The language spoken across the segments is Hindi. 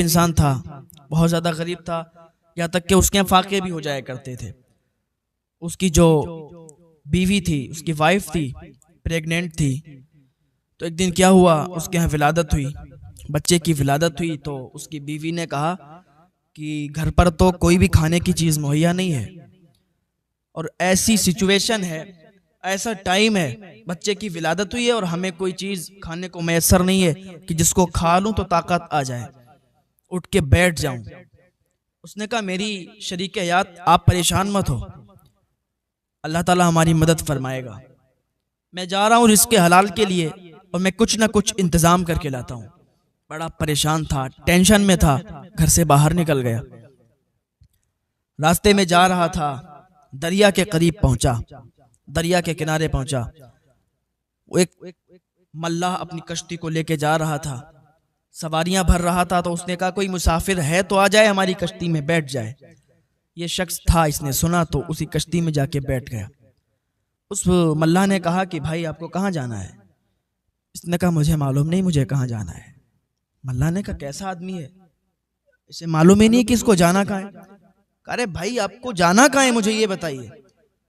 इंसान था, बहुत ज़्यादा गरीब था, यहाँ तक कि उसके यहाँ फाके भी हो जाया करते थे। उसकी जो बीवी थी, उसकी वाइफ थी, प्रेग्नेंट थी। तो एक दिन क्या हुआ, उसके यहाँ विलादत हुई, बच्चे की विलादत हुई। तो उसकी बीवी ने कहा कि घर पर तो कोई भी खाने की चीज़ मुहैया नहीं है, और ऐसी सिचुएशन है, ऐसा टाइम है, बच्चे की विलादत हुई है और हमें कोई चीज़ खाने को मैसर नहीं है कि जिसको खा लूँ तो ताकत आ जाए, उठ के बैठ जाऊं। उसने कहा मेरी शरीक हयात आप परेशान मत हो, अल्लाह ताला हमारी मदद फरमाएगा। मैं जा रहा हूँ रिज़्क़ हलाल के लिए और मैं कुछ ना कुछ इंतज़ाम करके लाता हूँ। बड़ा परेशान था, टेंशन में था, घर से बाहर निकल गया। रास्ते में जा रहा था, दरिया के करीब पहुंचा, दरिया के किनारे पहुंचा। वो एक मल्लाह अपनी कश्ती को लेके जा रहा था, सवारियां भर रहा था। तो उसने कहा कोई मुसाफिर है तो आ जाए, हमारी कश्ती में बैठ जाए। ये शख्स था, इसने सुना तो उसी कश्ती में जाके बैठ गया। उस मल्लाह ने कहा कि भाई आपको कहाँ जाना है? इसने कहा मुझे मालूम नहीं मुझे कहाँ जाना है। मल्लाह ने कहा कैसा आदमी है, इसे मालूम ही नहीं कि इसको जाना कहाँ है। अरे भाई आपको जाना कहाँ है मुझे ये बताइए।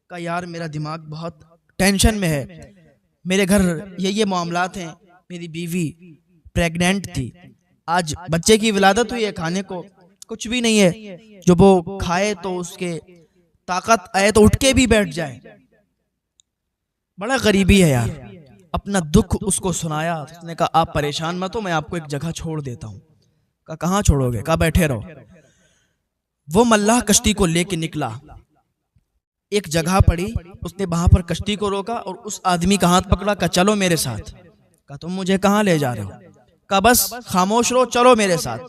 कहा यार मेरा दिमाग बहुत टेंशन में है, मेरे घर ये मामलात हैं, मेरी बीवी प्रेग्नेंट थी, आज बच्चे की विलादत हुई है, खाने को कुछ भी नहीं है, जो वो खाए तो उसके ताकत आए तो उठ के भी बैठ जाए। बड़ा गरीबी है यार। अपना दुख उसको सुनाया। उसने कहा आप परेशान मत हो, मैं आपको एक जगह छोड़ देता हूँ। कहा कहाँ छोड़ोगे? कहा बैठे रहो। वो मल्लाह कश्ती को लेके निकला, एक जगह पड़ी, उसने वहां पर कश्ती को रोका और उस आदमी का हाथ पकड़ा। कहा चलो मेरे साथ। कहा तुम मुझे कहाँ ले जा रहे हो? कहा बस खामोश रहो, चलो मेरे साथ।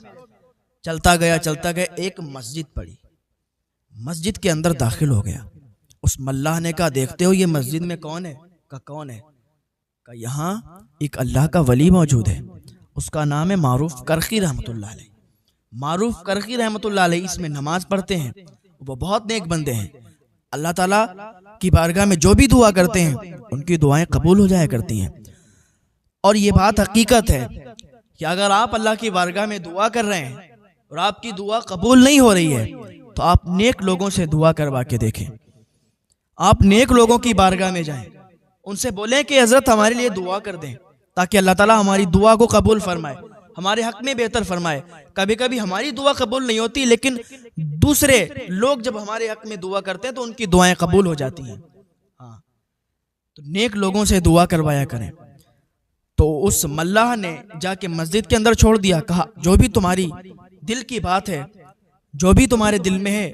चलता गया चलता गया, एक मस्जिद पड़ी, मस्जिद के अंदर दाखिल हो गया। उस मल्लाह ने कहा देखते हो ये मस्जिद में कौन है? कहा कौन है? कहा यहाँ एक अल्लाह का वली मौजूद है, उसका नाम है मारूफ करखी रहमतुल्लाह अलैह। मारूफ करखी रहमतुल्लाह अलैह इसमें नमाज पढ़ते हैं, वो बहुत नेक बंदे हैं। अल्लाह ताला की बारगाह में जो भी दुआ करते हैं उनकी दुआएं कबूल हो जाया करती हैं। और ये बात हकीकत है कि अगर आप अल्लाह की बारगाह में दुआ कर रहे हैं और आपकी दुआ कबूल नहीं हो रही है तो आप नेक लोगों से दुआ करवा के देखें। आप नेक लोगों की बारगाह में जाएं, उनसे बोलें कि हजरत हमारे लिए दुआ कर दें ताकि अल्लाह ताला हमारी दुआ को कबूल फरमाए, हमारे हक में बेहतर फरमाए। कभी कभी हमारी दुआ कबूल नहीं होती, लेकिन दूसरे लोग जब हमारे हक में दुआ करते हैं तो उनकी दुआएं कबूल हो जाती हैं। हाँ, तो नेक लोगों से दुआ करवाया करें। तो उस मल्लाह ने जाके मस्जिद के अंदर छोड़ दिया। कहा जो भी तुम्हारी दिल की बात है, जो भी तुम्हारे दिल में है,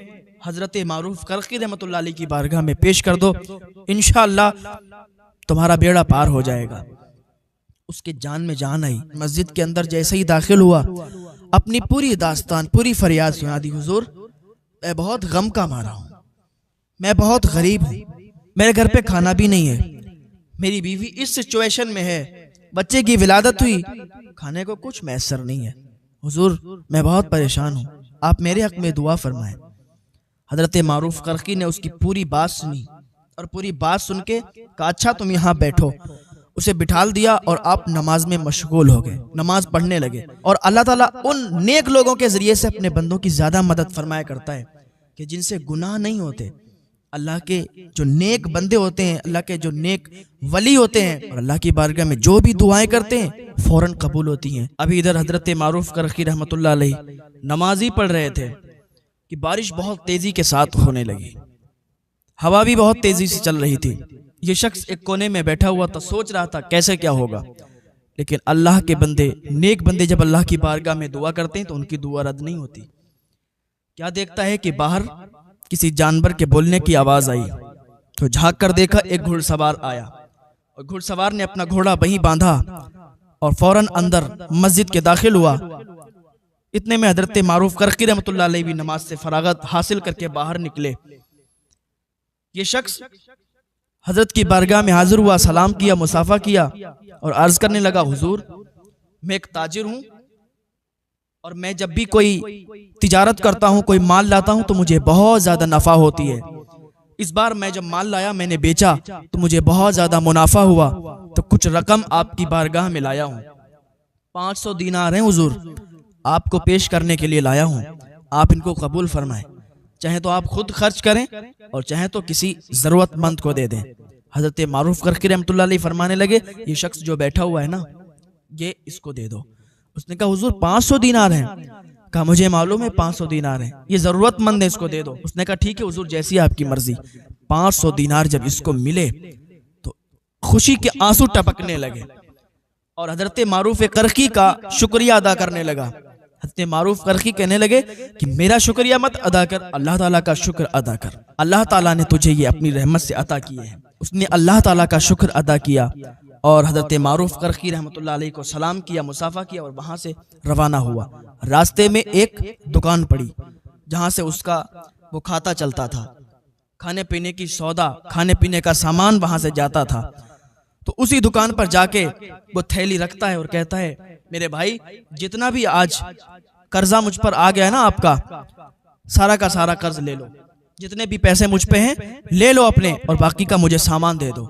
हजरत मारूफ करखी रहमतुल्लाह अलैह की बारगाह में पेश कर दो, इंशाअल्लाह तुम्हारा बेड़ा पार हो जाएगा। उसके जान में जान आई। मस्जिद के अंदर जैसे ही दाखिल हुआ, अपनी पूरी दास्तान, पूरी फरियाद सुना दी। हुजूर मैं बहुत गम का मारा हूँ, मैं बहुत गरीब हूँ, मेरे घर पे खाना भी नहीं है, मेरी बीवी इस सिचुएशन में है, बच्चे की विलादत हुई, खाने को कुछ मैसर नहीं है। हुजूर मैं बहुत परेशान हूँ, आप मेरे हक में दुआ फरमाएं। हजरत मारूफ करखी ने उसकी पूरी बात सुनी और पूरी बात सुन के कहा अच्छा तुम यहाँ बैठो। उसे बिठाल दिया और आप नमाज में मशगूल हो गए, नमाज पढ़ने लगे। और अल्लाह ताला उन नेक लोगों के जरिए से अपने बंदों की ज्यादा मदद फरमाया करता है कि जिनसे गुनाह नहीं होते। अल्लाह के जो नेक बंदे होते हैं, अल्लाह के जो नेक वली होते हैं, और अल्लाह की बारगाह में जो भी दुआएं करते हैं फौरन कबूल होती हैं। अभी इधर हजरत मारूफ करखी रहमतुल्लाह अलैह नमाज ही पढ़ रहे थे कि बारिश बहुत तेजी के साथ होने लगी, हवा भी बहुत तेजी से चल रही थी। ये शख्स एक कोने में बैठा हुआ था, सोच रहा था कैसे क्या होगा। लेकिन अल्लाह के बंदे, नेक बंदे जब अल्लाह की बारगाह में दुआ करते हैं तो उनकी दुआ रद्द नहीं होती। क्या देखता है कि बाहर किसी जानवर के बोलने की आवाज आई, तो झांक कर देखा एक घुड़सवार आया और घुड़सवार ने अपना घोड़ा वहीं बांधा और फौरन अंदर मस्जिद के दाखिल हुआ। इतने में हजरत मारूफ करखी रहमतुल्लाह अलैह भी नमाज से फरागत हासिल करके बाहर निकले। ये शख्स हजरत की बारगाह में हाजिर हुआ, सलाम किया, मुसाफा किया और अर्ज करने लगा हुजूर मैं एक ताजिर हूँ और मैं जब भी कोई तिजारत करता हूँ, कोई माल लाता हूँ तो मुझे बहुत ज्यादा नफा होती है। इस बार मैं जब माल लाया, मैंने बेचा तो मुझे बहुत ज्यादा मुनाफा हुआ, तो कुछ रकम आपकी बारगाह में लाया हूँ। 500 दीनार हैं हुजूर, आपको पेश करने के लिए लाया हूँ, आप इनको कबूल फरमाएं। चाहे तो आप खुद खर्च करें और चाहे तो किसी ज़रूरतमंद को दे दें। हज़रत मारूफ करकी रहमतुल्लाह अलैह फरमाने लगे, ये शख्स जो बैठा हुआ है ना, ये इसको दे दो। उसने कहा हुजूर 500 दीनार हैं। कहा मुझे मालूम है 500 दीनार हैं, ये ज़रूरतमंद है, इसको दे दो। उसने कहा ठीक है हुजूर, जैसी आपकी मर्जी। 500 दीनार जब इसको मिले तो खुशी के आंसू टपकने लगे और हज़रत मारूफ करकी का शुक्रिया अदा करने लगा। हज़रत मारूफ करकी कहने लगे कि मेरा शुक्रिया मत अदा कर, अल्लाह ताला का शुक्र अदा कर। अल्लाह ताला ने तुझे ये अपनी रहमत से अता किए हैं। उसने अल्लाह ताला का शुक्र अदा किया और हज़रत मारूफ करकी रहमतुल्लाह अलैह को सलाम किया, मुसाफा किया और वहाँ से रवाना हुआ। रास्ते में एक दुकान पड़ी जहाँ से उसका वो खाता चलता था, खाने पीने की सौदा, खाने पीने का सामान वहाँ से जाता था। तो उसी दुकान पर जाके वो थैली रखता है और कहता है, मेरे भाई जितना भी आज कर्जा मुझ पर आ गया है ना आपका, सारा का सारा कर्ज ले लो, जितने भी पैसे मुझ पे हैं ले लो अपने और बाकी का मुझे सामान दे दो।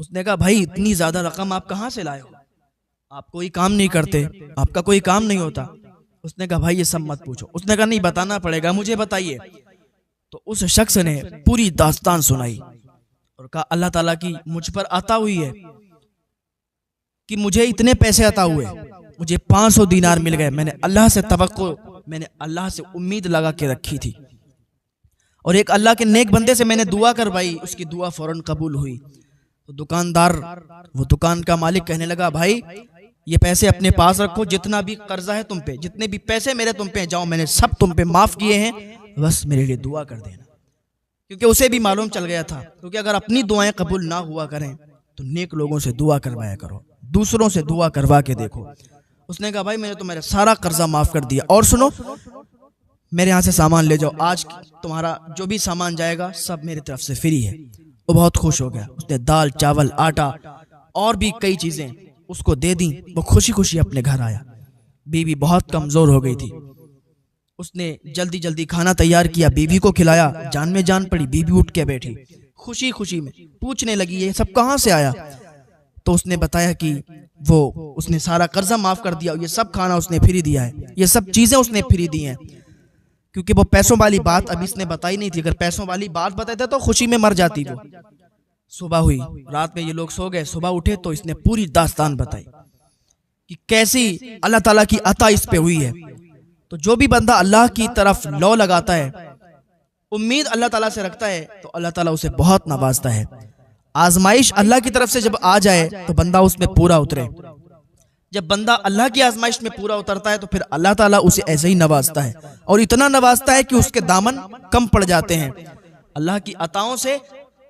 उसने कहा भाई इतनी ज्यादा रकम आप कहाँ से लाए हो, आप कोई काम नहीं करते, आपका कोई काम नहीं होता। उसने कहा भाई ये सब मत पूछो। उसने कहा नहीं बताना पड़ेगा, मुझे बताइए। तो उस शख्स ने पूरी दास्तान सुनाई और कहा अल्लाह ताला की मुझ पर अता हुई है कि मुझे इतने पैसे अता हुए, मुझे 500 दीनार मिल गए। मैंने अल्लाह से तवक्को, मैंने अल्लाह से उम्मीद लगा के रखी थी और एक अल्लाह के नेक बंदे से मैंने दुआ करवाई, उसकी दुआ फौरन कबूल हुई। तो दुकानदार, वो दुकान का मालिक कहने लगा भाई ये पैसे अपने पास रखो, जितना भी कर्जा है तुम पे, जितने भी पैसे मेरे तुम पे जाओ, मैंने सब तुम पे माफ किए हैं, बस मेरे लिए दुआ कर देना। क्योंकि उसे भी मालूम चल गया था, क्योंकि अगर अपनी दुआएं कबूल ना हुआ करें तो नेक लोगों से दुआ करवाया करो, दूसरों से दुआ करवा के देखो। उसने कहा भाई मैंने तो मेरा सारा कर्जा माफ कर दिया और सुनो मेरे यहाँ से सामान ले जाओ, आज तुम्हारा जो भी सामान जाएगा सब मेरी तरफ से फ्री है। वो बहुत खुश हो गया। उसने दाल चावल आटा और भी कई चीजें उसको दे दी। वो खुशी खुशी अपने घर आया। बीवी बहुत कमजोर हो गई थी, उसने जल्दी जल्दी खाना तैयार किया, बीवी को खिलाया। जान में जान पड़ी, बीवी उठ के बैठी खुशी खुशी में पूछने लगी ये सब कहाँ से आया। तो उसने बताया कि वो उसने सारा कर्जा माफ कर दिया, ये सब खाना उसने फ्री दिया है, ये सब चीजें उसने फ्री दी हैं। क्योंकि वो पैसों वाली बात अभी इसने बताई नहीं थी, अगर पैसों वाली बात बताते तो खुशी में मर जाती वो। सुबह हुई, रात में ये लोग सो गए, सुबह उठे तो इसने पूरी दास्तान बताई कि कैसी अल्लाह ताला की अता इस पे हुई है। तो जो भी बंदा अल्लाह की तरफ लौ लगाता है, उम्मीद अल्लाह ताला से रखता है, तो अल्लाह ताला उसे बहुत नवाजता है। आजमाइश अल्लाह की तरफ से जब आ जाए तो बंदा उसमें पूरा उतरे। जब बंदा अल्लाह की आजमाइश में पूरा उतरता है तो फिर अल्लाह ताला उसे ऐसे ही नवाजता है, और इतना नवाजता है कि उसके दामन कम पड़ जाते हैं। अल्लाह की अताओं से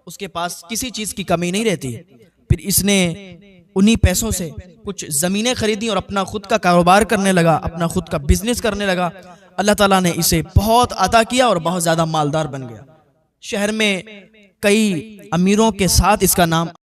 उसके पास किसी चीज की कमी नहीं रहती। फिर इसने उन्हीं पैसों से कुछ जमीनें खरीदी और अपना खुद का कारोबार करने लगा, अपना खुद का बिजनेस करने लगा। अल्लाह ताला ने इसे बहुत अता किया और बहुत ज्यादा मालदार बन गया। शहर में कई अमीरों के साथ इसका नाम